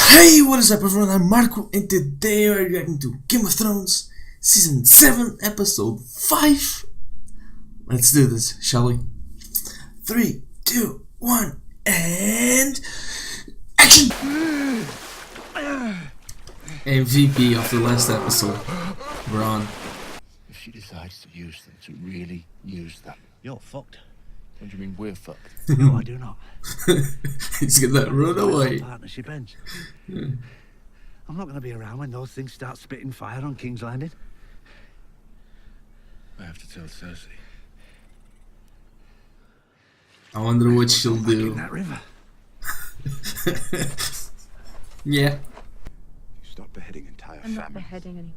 Hey, what is up everyone, I'm Marco and today we're reacting to Game of Thrones Season 7 Episode 5. Let's do this, shall we? 3, 2, 1, and... action! MVP of the last episode, Bronn. If she decides to use them, to really use them, You're fucked. what do you mean we're fucked? No, I do not. He's gonna run away. Partnership ends. I'm not going to be around when those things start spitting fire on King's Landing. I have to tell Cersei. I wonder what she'll Back in do. that river. Yeah. You stop beheading entire I'm not families. beheading anyone.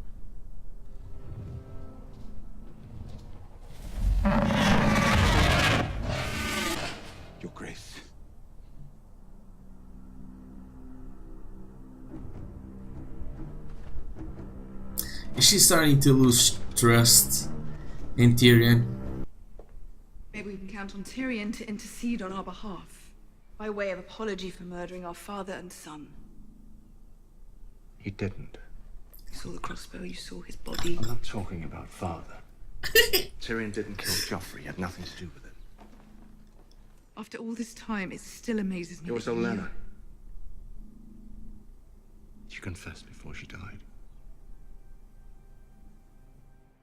Your Grace. Is she starting to lose trust in Tyrion? Maybe we can count on Tyrion to intercede on our behalf, by way of apology for murdering our father and son. He didn't. You saw the crossbow, you saw his body. I'm not talking about father. Tyrion didn't kill Joffrey. He had nothing to do with it. After all this time, it still amazes me. It was that you- Olenna. She confessed before she died.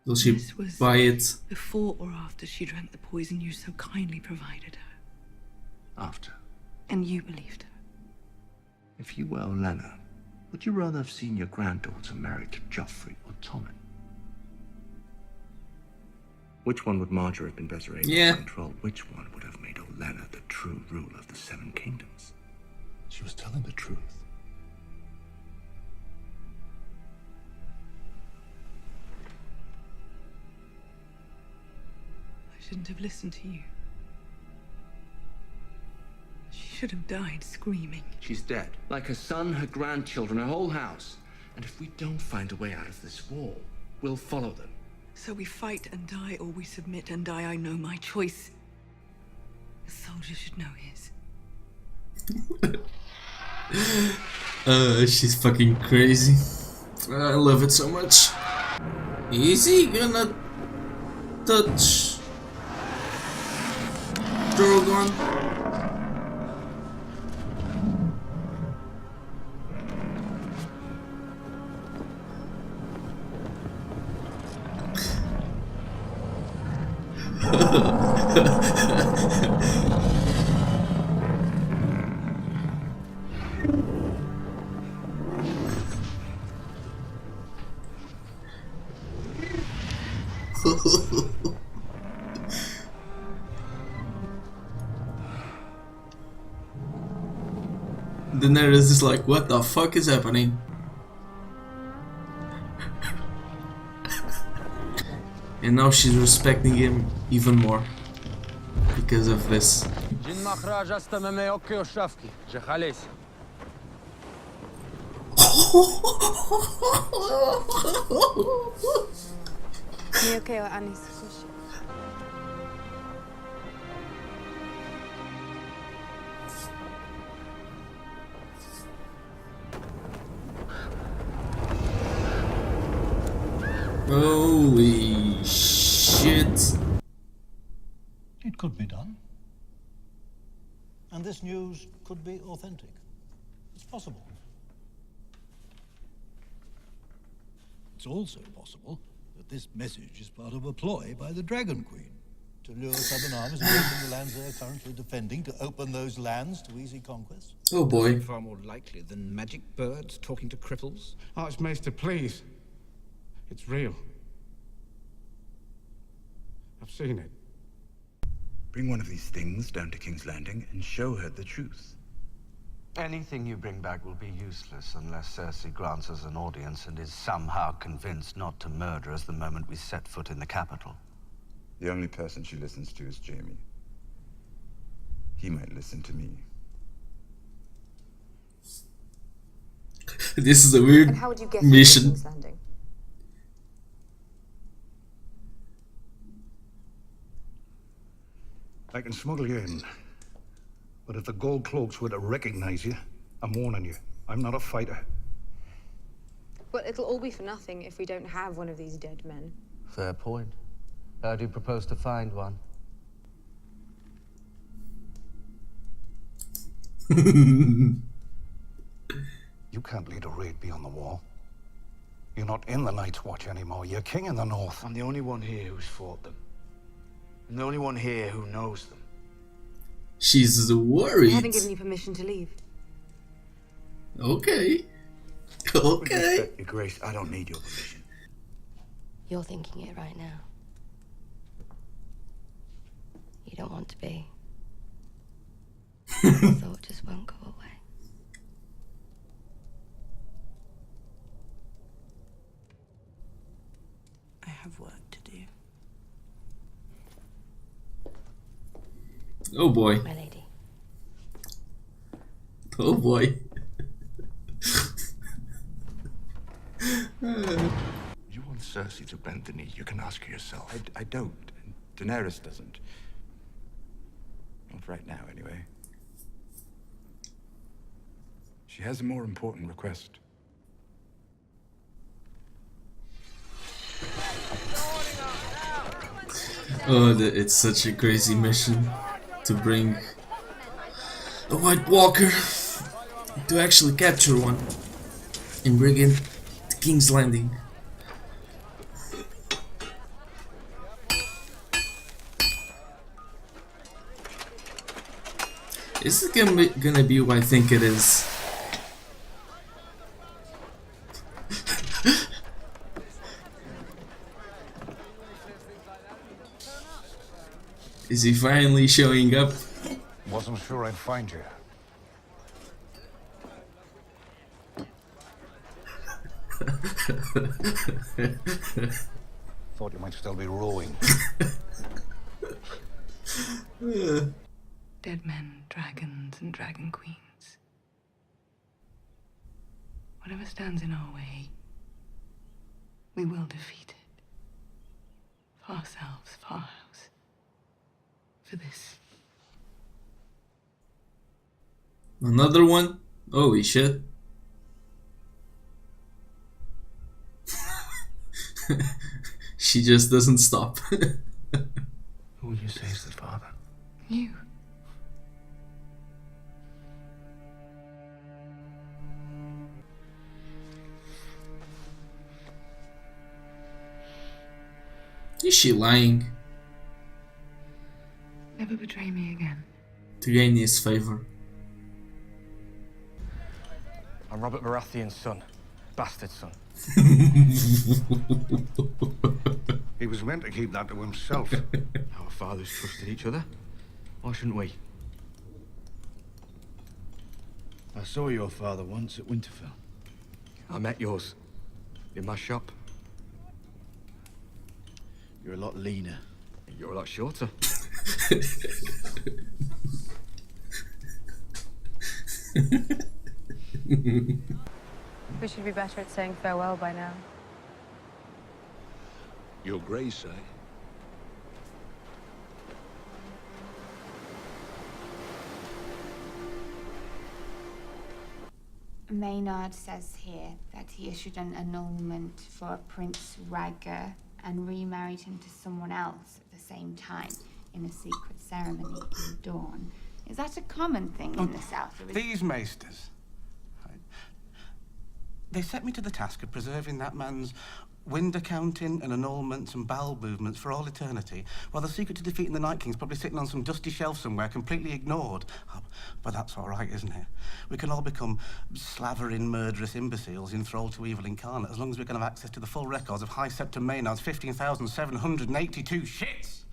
Will she This was buy it? before or after she drank the poison you so kindly provided her. After. And you believed her. If you were Olenna, would you rather have seen your granddaughter married to Joffrey or Tommen? Which one would Marjorie have been better able Yeah. to control? Which one would have made Olenna the true ruler of the Seven Kingdoms? She was telling the truth. I shouldn't have listened to you. She should have died screaming. She's dead. Like her son, her grandchildren, her whole house. And if we don't find a way out of this war, we'll follow them. So we fight and die, or we submit and die. I know my choice. A soldier should know his. She's fucking crazy. I love it so much. Is he gonna touch Drogon? Daenerys is like, what the fuck is happening? And now she's respecting him even more because of this. Holy shit. It could be done. And this news could be authentic. It's possible. It's also possible that this message is part of a ploy by the Dragon Queen to lure Southern armies away from the lands they are currently defending, to open those lands to easy conquest. Oh boy. Far more likely than magic birds talking to cripples. Archmaester, please. It's real. I've seen it. Bring one of these things down to King's Landing and show her the truth. Anything you bring back will be useless unless Cersei grants us an audience and is somehow convinced not to murder us the moment we set foot in the capital. The only person she listens to is Jaime. He might listen to me. This is a weird And how would you get mission. to King's Landing? I can smuggle you in. But if the gold cloaks were to recognize you, I'm warning you, I'm not a fighter. But it'll all be for nothing if we don't have one of these dead men. Fair point. How do you propose to find one? You can't lead a raid beyond the wall. You're not in the Night's Watch anymore. You're king in the north. I'm the only one here who's fought them. I'm the only one here who knows them. She's I worried. haven't given you permission to leave. Okay. With Okay. respect, Your Grace, I don't need your permission. You're thinking it right now. You don't want to be. The thought just won't go away. I have work to do. Oh boy. My lady. Oh boy. You want Cersei to bend the knee, you can ask her yourself. I don't. Daenerys doesn't. Not right now, anyway. She has a more important request. Oh, it's such a crazy mission to bring a White Walker, to actually capture one and bring it to King's Landing. Is it gonna be what I think it is? Is he finally showing up? Wasn't sure I'd find you. Thought you might still be rowing. Dead men, dragons, and dragon queens. Whatever stands in our way, we will defeat it. For ourselves, for our house. For this. Another one? Holy shit. She just doesn't stop. Who will you say is the father? You. Is she lying Never betray me again. to gain his favor? I'm Robert Baratheon's son. Bastard son. He was meant to keep that to himself. Our fathers trusted each other. Why shouldn't we? I saw your father once at Winterfell. I met yours. In my shop. You're a lot leaner. You're a lot shorter. We should be better at saying farewell by now. Your Grace, eh? Maynard says here that he issued an annulment for Prince Rhaegar and remarried him to someone else at the same time in a secret ceremony in Dawn. Is that a common thing in the South? Or is These maesters, they set me to the task of preserving that man's wind accounting and annulments and bowel movements for all eternity, while the secret to defeating the Night King's probably sitting on some dusty shelf somewhere, completely ignored. Oh, but that's all right, isn't it? We can all become slavering, murderous imbeciles enthralled to evil incarnate, as long as we can have access to the full records of High Septon Maynard's 15,782 shits.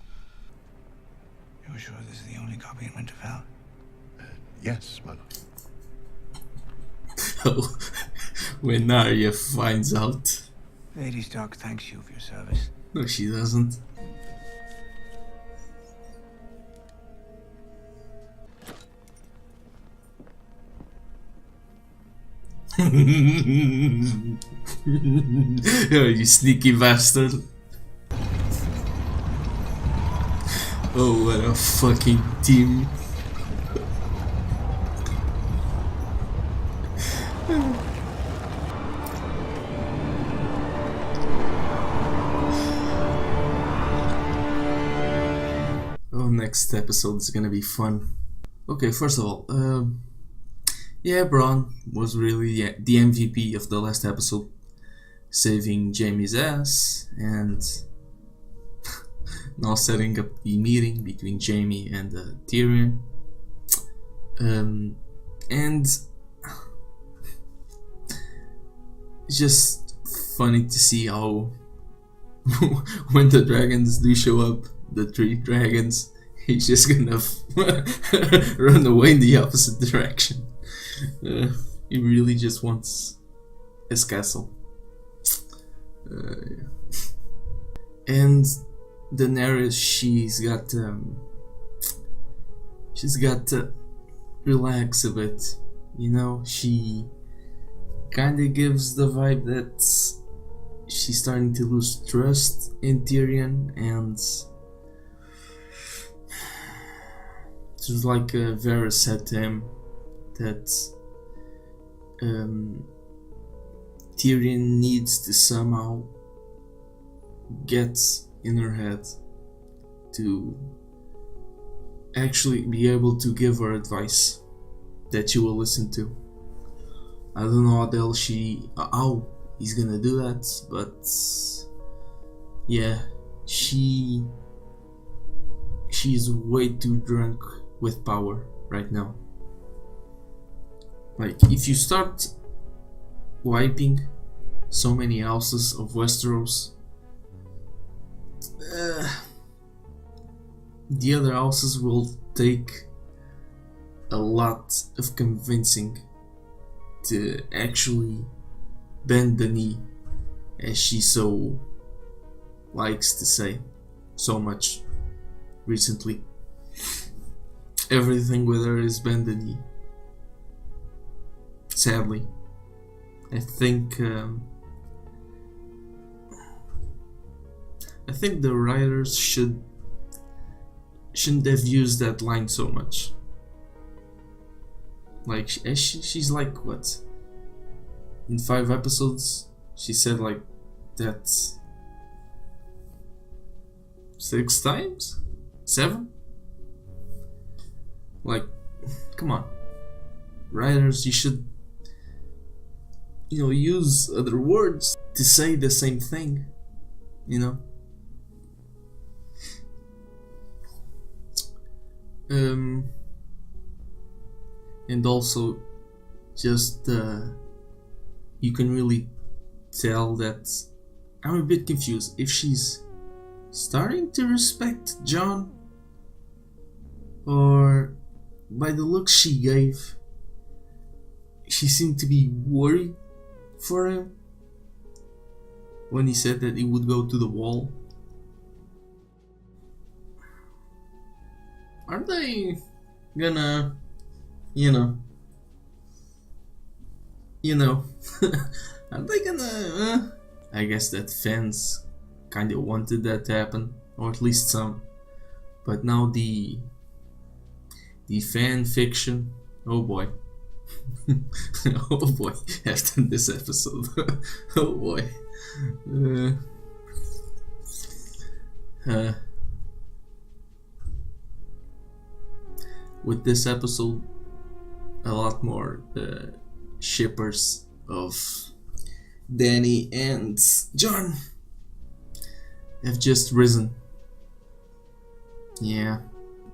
You're sure this is the only copy in Winterfell? Yes, my lord. Oh, when Arya finds out. Lady Stark thanks you for your service. No, she doesn't. Oh, you sneaky bastard. Oh, what a fucking team. next episode is gonna be fun. Okay, first of all, yeah, Bronn was really the MVP of the last episode, saving Jaime's ass and now setting up the meeting between Jaime and Tyrion. And it's just funny to see how when the dragons do show up, the 3 dragons, he's just gonna run away in the opposite direction. He really just wants his castle. And Daenerys, she's got to relax a bit, you know. She kinda gives the vibe that she's starting to lose trust in Tyrion, and it's like Varys said to him that Tyrion needs to somehow get in her head to actually be able to give her advice that she will listen to. I don't know how he's gonna do that, but yeah, she's way too drunk with power right now. Like, if you start wiping so many houses of Westeros, the other houses will take a lot of convincing to actually bend the knee, as she so likes to say so much recently. Everything with her is bend the knee. Sadly, I think the writers shouldn't have used that line so much. Like, she's like, what? In 5 episodes, she said like that 6 times? 7? Like, come on. Writers, you should, use other words to say the same thing, and also just you can really tell that I'm a bit confused if she's starting to respect Jon, or by the looks she gave, she seemed to be worried for him when he said that he would go to the wall. Are they gonna, are they gonna, I guess that fans kinda wanted that to happen, or at least some, but now the fan fiction, oh boy. Oh boy, after this episode. Oh boy. With this episode, a lot more shippers of Dany and Jon have just risen. Yeah.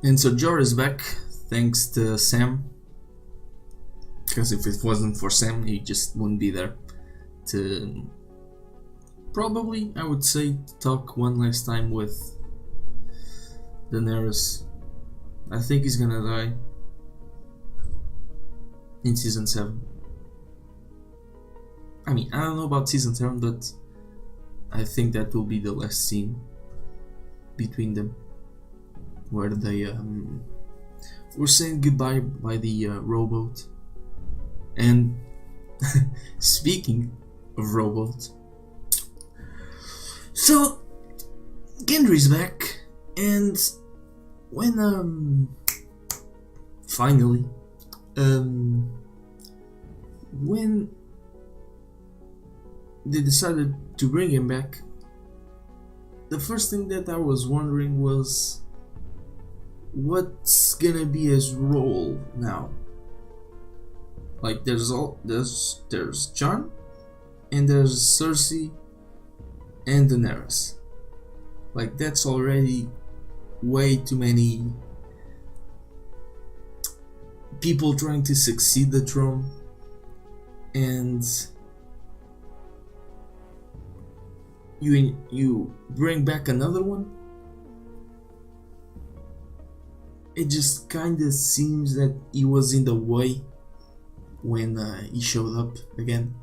And so Jorah is back thanks to Sam, because if it wasn't for Sam, he just wouldn't be there to probably, I would say, talk one last time with Daenerys. I think he's gonna die in season 7. I mean, I don't know about season 7, but I think that will be the last scene between them, where they were saying goodbye by the rowboat. And speaking of rowboat, so Gendry's back, and when finally when they decided to bring him back, the first thing that I was wondering was, what's gonna be his role now? Like there's Jon, and there's Cersei and Daenerys. Like that's already way too many people trying to succeed the throne, and you bring back another one. It just kinda seems that he was in the way when he showed up again.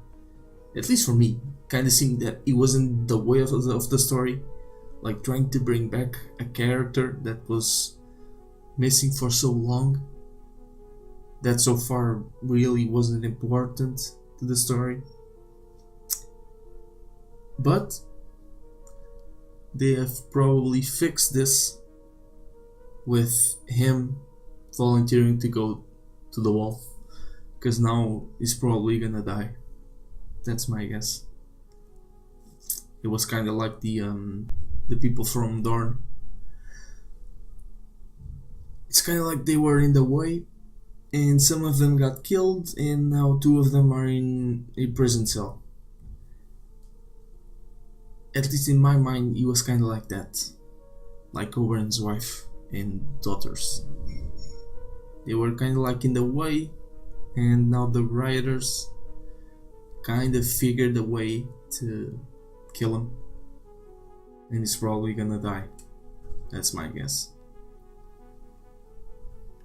At least for me, kinda seemed that he was in the way of the story, like trying to bring back a character that was missing for so long, that so far really wasn't important to the story. But they have probably fixed this with him volunteering to go to the wall, because now he's probably gonna die. That's my guess. It was kind of like the people from Dorne. It's kind of like they were in the way, and some of them got killed, and now 2 of them are in a prison cell. At least in my mind, he was kind of like that, like Oberyn's wife and daughters. They were kind of like in the way, and now the rioters kind of figured a way to kill him, and he's probably gonna die. That's my guess.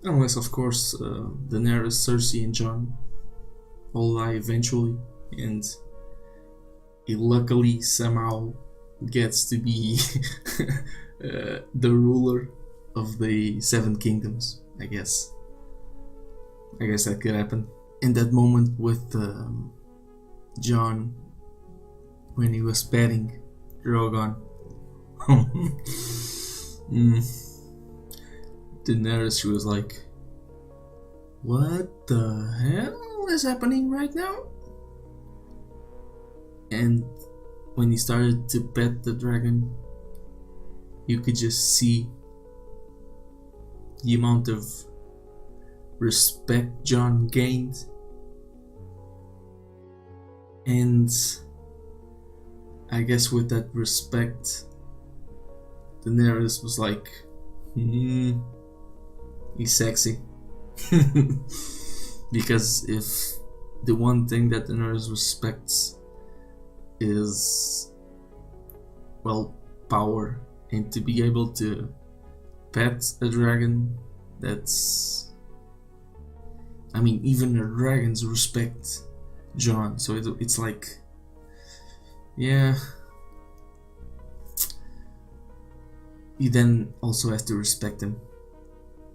Unless, of course, Daenerys, Cersei, and Jon all die eventually, and he luckily somehow gets to be the ruler of the 7 kingdoms. I guess that could happen. In that moment with Jon, when he was petting Drogon, Daenerys, she was like, "What the hell is happening right now?" And when he started to pet the dragon, you could just see the amount of respect Jon gained. And I guess with that respect, Daenerys was like, he's sexy. Because if the one thing that Daenerys respects is, well, power, and to be able to pet a dragon, that's, I mean, even the dragons respect Jon, so it's like, yeah, you then also have to respect him,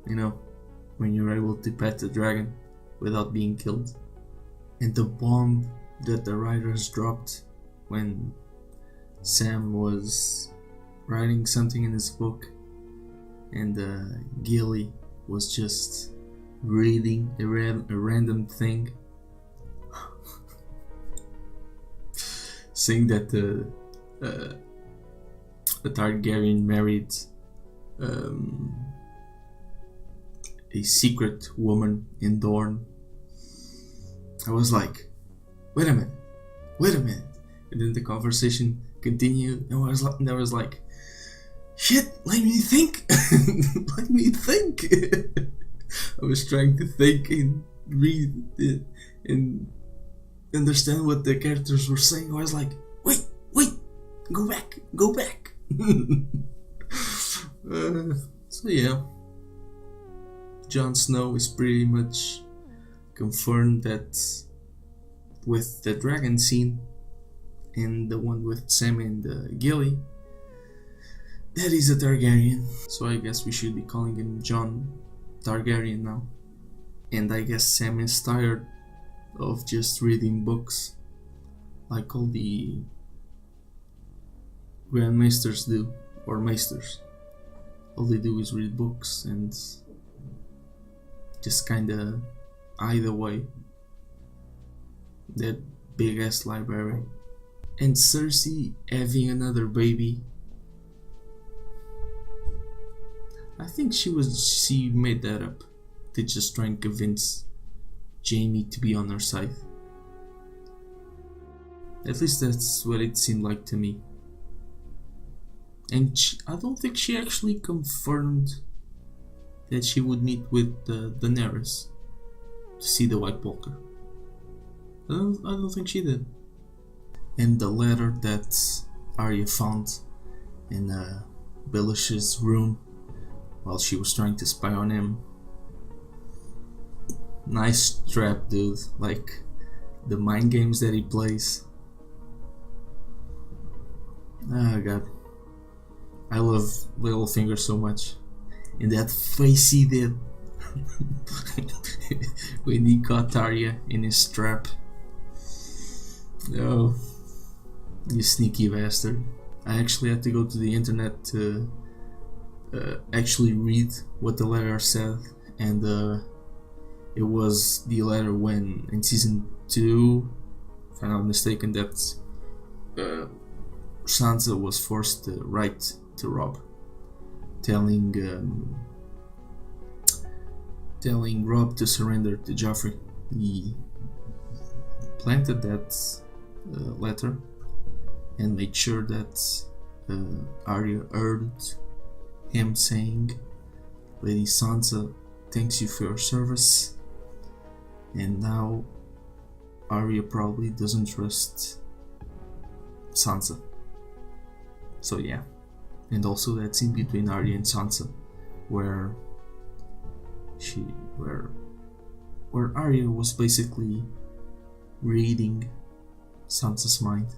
you know, when you're able to pet the dragon without being killed. And the bomb that the writers dropped when Sam was writing something in his book, and Gilly was just reading a random thing, saying that the Targaryen married a secret woman in Dorne. I was like, wait a minute, and then the conversation continued, and I was like, shit, let me think. Let me think. I was trying to think and read it and understand what the characters were saying. I was like, wait, go back. So yeah, Jon Snow is pretty much confirmed that with the dragon scene and the one with Sam and Gilly, that is a Targaryen. So I guess we should be calling him Jon Targaryen now. And I guess Sam is tired of just reading books like all the Grandmasters do, or Maesters. All they do is read books and just kinda hide away that big ass library. And Cersei having another baby, I think she made that up to just try and convince Jamie to be on her side. At least that's what it seemed like to me. And I don't think she actually confirmed that she would meet with Daenerys to see the White Walker. I don't think she did. And the letter that Arya found in Baelish's room while she was trying to spy on him. Nice trap, dude. Like the mind games that he plays. Oh god, I love Littlefinger so much, and that face he did when he caught Arya in his trap. Oh, you sneaky bastard. I actually had to go to the internet to actually read what the letter said, and it was the letter when in season 2, if I'm not mistaken, that Sansa was forced to write to Robb, telling Robb to surrender to Joffrey. He planted that letter and made sure that Arya heard him saying, "Lady Sansa thanks you for your service," and now Arya probably doesn't trust Sansa. So yeah, and also that scene between Arya and Sansa, where Arya was basically reading Sansa's mind.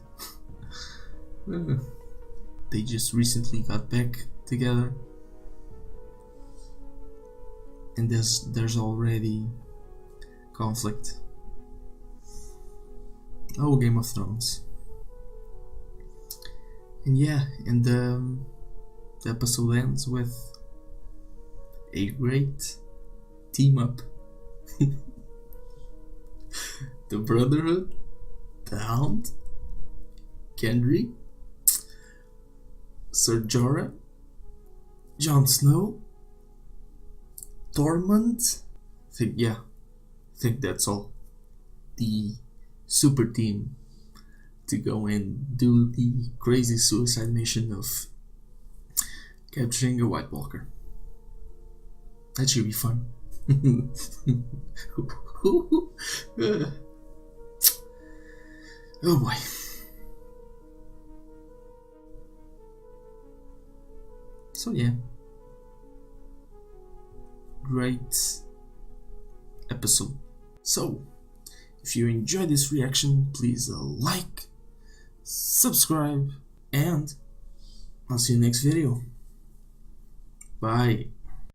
They just recently got back together, and there's already conflict. Oh, Game of Thrones. And yeah, and the episode ends with a great team up. The Brotherhood, the Hound, Gendry, Ser Jorah, Jon Snow, Tormund. I think that's all. The super team to go and do the crazy suicide mission of capturing a White Walker. That should be fun. Oh boy. So yeah, great episode. So if you enjoyed this reaction, please like, subscribe, and I'll see you next video. Bye.